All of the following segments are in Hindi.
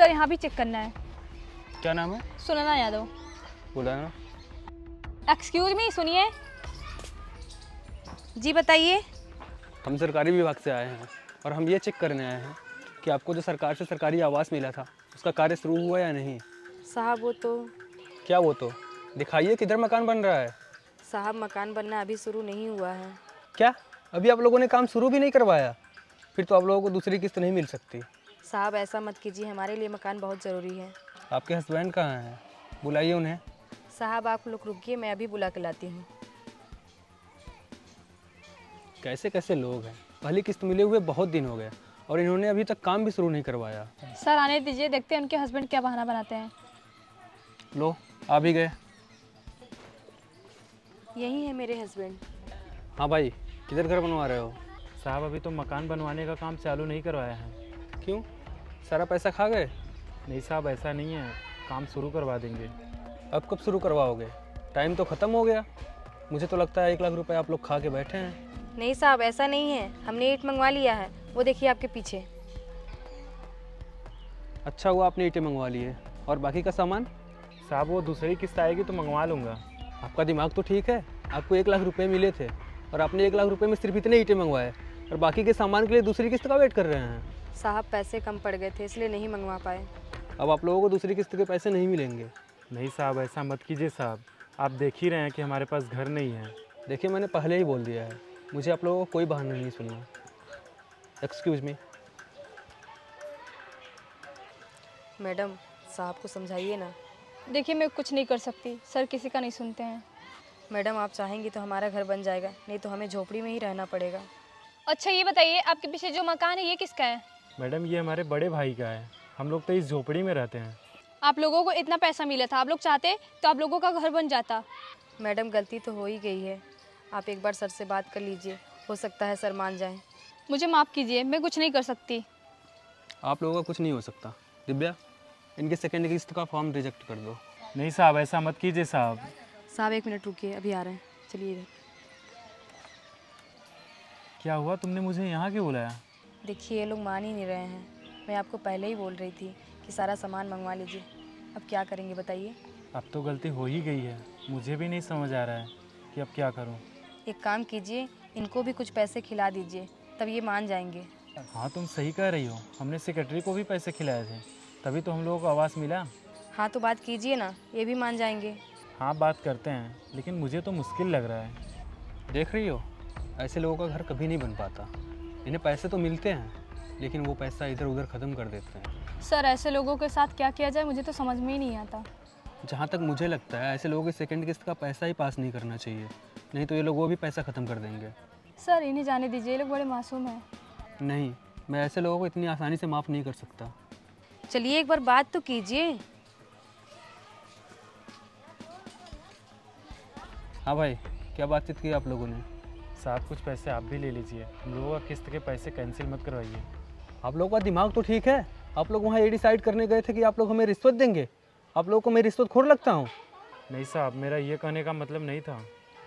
सर यहाँ भी चेक करना है। क्या नाम है? सुनना यादव। बोला ना। एक्सक्यूज मी, सुनिए। जी बताइए। हम सरकारी विभाग से आए हैं और हम ये चेक करने आए हैं कि आपको जो सरकार से सरकारी आवास मिला था उसका कार्य शुरू हुआ या नहीं। साहब वो तो क्या वो तो दिखाइए, किधर मकान बन रहा है? साहब मकान बनना अभी शुरू नहीं हुआ है। क्या अभी आप लोगों ने काम शुरू भी नहीं करवाया? फिर तो आप लोगों को दूसरी किस्त नहीं मिल सकती। साहब ऐसा मत कीजिए, हमारे लिए मकान बहुत ज़रूरी है। आपके हस्बैंड कहाँ हैं? बुलाइए उन्हें। साहब आप लोग रुकिए, मैं अभी बुला के लाती हूँ। कैसे कैसे लोग हैं, पहली किस्त मिले हुए बहुत दिन हो गए और इन्होंने अभी तक काम भी शुरू नहीं करवाया। सर आने दीजिए, देखते हैं उनके हस्बैंड क्या बहाना बनाते हैं। लो आ भी गए। यही है मेरे हस्बैंड। हाँ भाई, किधर घर बनवा रहे हो? साहब अभी तो मकान बनवाने का काम चालू नहीं करवाया है। क्यों, सारा पैसा खा गए? नहीं साहब, ऐसा नहीं है, काम शुरू करवा देंगे। अब कब शुरू करवाओगे? टाइम तो ख़त्म हो गया। मुझे तो लगता है 1 लाख रुपए आप लोग खा के बैठे हैं। नहीं साहब ऐसा नहीं है, हमने ईंट मंगवा लिया है, वो देखिए आपके पीछे। अच्छा हुआ आपने ईंटें मंगवा ली है, और बाकी का सामान? साहब वो दूसरी किस्त आएगी तो मंगवा लूँगा। आपका दिमाग तो ठीक है, आपको 1 लाख रुपए मिले थे और आपने 1 लाख रुपए में सिर्फ इतने ईंटें मंगवाए और बाकी के सामान के लिए दूसरी किस्त का वेट कर रहे हैं। साहब पैसे कम पड़ गए थे इसलिए नहीं मंगवा पाए। अब आप लोगों को दूसरी किस्त के पैसे नहीं मिलेंगे। नहीं साहब ऐसा मत कीजिए साहब, आप देख ही रहे हैं कि हमारे पास घर नहीं है। देखिए मैंने पहले ही बोल दिया है, मुझे आप लोगों को कोई बहाना नहीं सुनना। Excuse me. मैडम साहब को समझाइए ना। देखिए मैं कुछ नहीं कर सकती, सर किसी का नहीं सुनते हैं। मैडम आप चाहेंगी तो हमारा घर बन जाएगा, नहीं तो हमें झोपड़ी में ही रहना पड़ेगा। अच्छा ये बताइए, आपके पीछे जो मकान है ये किसका है? मैडम ये हमारे बड़े भाई का है, हम लोग तो इस झोपड़ी में रहते हैं। आप लोगों को इतना पैसा मिला था, आप लोग चाहते तो आप लोगों का घर बन जाता। मैडम गलती तो हो ही गई है, आप एक बार सर से बात कर लीजिए, हो सकता है सर मान जाएं। मुझे माफ़ कीजिए, मैं कुछ नहीं कर सकती। आप लोगों का कुछ नहीं हो सकता। दिव्या, इनके सेकेंड किस्त का फॉर्म रिजेक्ट कर दो। नहीं साहब ऐसा मत कीजिए साहब। साहब 1 मिनट रुकिए, अभी आ रहे हैं, चलिए इधर। क्या हुआ, तुमने मुझे यहाँ क्यों बुलाया? देखिए ये लोग मान ही नहीं रहे हैं, मैं आपको पहले ही बोल रही थी कि सारा सामान मंगवा लीजिए। अब क्या करेंगे बताइए। अब तो गलती हो ही गई है, मुझे भी नहीं समझ आ रहा है कि अब क्या करूं। एक काम कीजिए, इनको भी कुछ पैसे खिला दीजिए, तब ये मान जाएंगे। हाँ तुम सही कह रही हो, हमने सेक्रेटरी को भी पैसे खिलाए थे, तभी तो हम लोगों को आवास मिला। हाँ तो बात कीजिए ना, ये भी मान जाएंगे। हाँ बात करते हैं, लेकिन मुझे तो मुश्किल लग रहा है। देख रही हो, ऐसे लोगों का घर कभी नहीं बन पाता। इन्हें पैसे तो मिलते हैं लेकिन वो पैसा इधर उधर ख़त्म कर देते हैं। सर ऐसे लोगों के साथ क्या किया जाए मुझे तो समझ में ही नहीं आता। जहाँ तक मुझे लगता है ऐसे लोगों की सेकंड किस्त का पैसा ही पास नहीं करना चाहिए, नहीं तो ये लोग वो भी पैसा ख़त्म कर देंगे। सर इन्हें जाने दीजिए, ये लोग बड़े मासूम हैं। नहीं, मैं ऐसे लोगों को इतनी आसानी से माफ़ नहीं कर सकता। चलिए एक बार बात तो कीजिए। हाँ भाई, क्या बातचीत की आप लोगों ने? साहब कुछ पैसे आप भी ले लीजिए, हम लोगों का किस्त के पैसे कैंसिल मत करवाइए। आप लोगों का दिमाग तो ठीक है, आप लोग वहाँ ये डिसाइड करने गए थे कि आप लोग हमें रिश्वत देंगे। आप लोगों को मैं रिश्वतखोर लगता हूँ? नहीं साहब, मेरा ये कहने का मतलब नहीं था।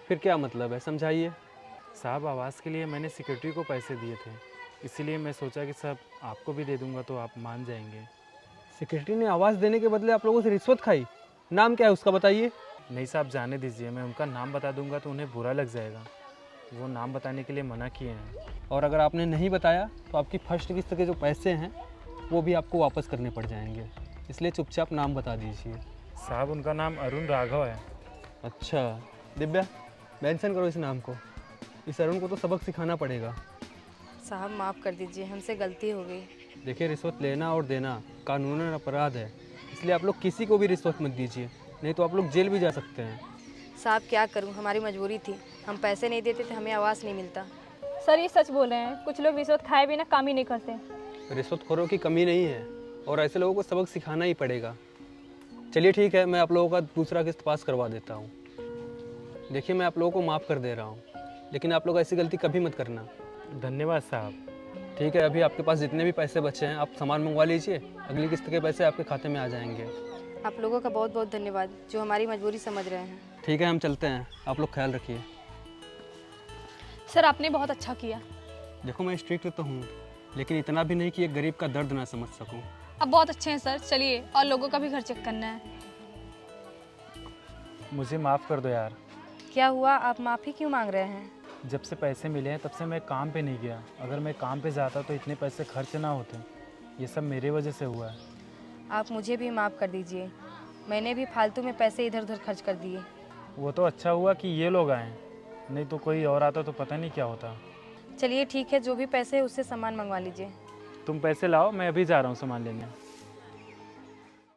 फिर क्या मतलब है, समझाइए। साहब आवास के लिए मैंने सेक्रेटरी को पैसे दिए थे, इसीलिए मैं सोचा कि साहब आपको भी दे दूंगा तो आप मान जाएंगे। सेक्रेटरी ने आवाज़ देने के बदले आप लोगों से रिश्वत खाई? नाम क्या है उसका बताइए। नहीं साहब जाने दीजिए, मैं उनका नाम बता दूंगा तो उन्हें बुरा लग जाएगा, वो नाम बताने के लिए मना किए हैं। और अगर आपने नहीं बताया तो आपकी फर्स्ट किस्त के जो पैसे हैं वो भी आपको वापस करने पड़ जाएंगे, इसलिए चुपचाप नाम बता दीजिए। साहब उनका नाम अरुण राघव है। अच्छा दिव्या, मेंशन करो इस नाम को। इस अरुण को तो सबक सिखाना पड़ेगा। साहब माफ़ कर दीजिए, हमसे गलती हो गई। देखिए, रिश्वत लेना और देना कानूनन अपराध है, इसलिए आप लोग किसी को भी रिश्वत मत दीजिए, नहीं तो आप लोग जेल भी जा सकते हैं। साहब क्या करूं, हमारी मजबूरी थी, हम पैसे नहीं देते थे, हमें आवास नहीं मिलता। सर ये सच बोल रहे हैं, कुछ लोग रिश्वत खाए बिना काम ही नहीं करते। रिश्वतखोरों की कमी नहीं है और ऐसे लोगों को सबक सिखाना ही पड़ेगा। चलिए ठीक है, मैं आप लोगों का दूसरा किस्त पास करवा देता हूँ। देखिए मैं आप लोगों को माफ़ कर दे रहा हूँ, लेकिन आप लोग ऐसी गलती कभी मत करना। धन्यवाद साहब। ठीक है, अभी आपके पास जितने भी पैसे बचे हैं आप सामान मंगवा लीजिए, अगली किस्त के पैसे आपके खाते में आ जाएंगे। आप लोगों का बहुत बहुत धन्यवाद जो हमारी मजबूरी समझ रहे हैं। ठीक है, हम चलते हैं, आप लोग ख्याल रखिए। सर आपने बहुत अच्छा किया। देखो मैं स्ट्रिक्ट तो हूँ, लेकिन इतना भी नहीं कि एक गरीब का दर्द ना समझ सकूँ। अब बहुत अच्छे हैं सर, चलिए और लोगों का भी घर चेक करना है। मुझे माफ़ कर दो यार। क्या हुआ, आप माफ़ी क्यों मांग रहे हैं? जब से पैसे मिले हैं तब से मैं काम पे नहीं गया। अगर मैं काम पे जाता तो इतने पैसे खर्च ना होते। ये सब मेरे वजह से हुआ है। आप मुझे भी माफ़ कर दीजिए, मैंने भी फालतू में पैसे इधर उधर खर्च कर दिए। वो तो अच्छा हुआ कि ये लोग आए, नहीं तो कोई और आता तो पता नहीं क्या होता। चलिए ठीक है, जो भी पैसे है उससे सामान मंगवा लीजिए। तुम पैसे लाओ, मैं अभी जा रहा हूँ सामान लेने।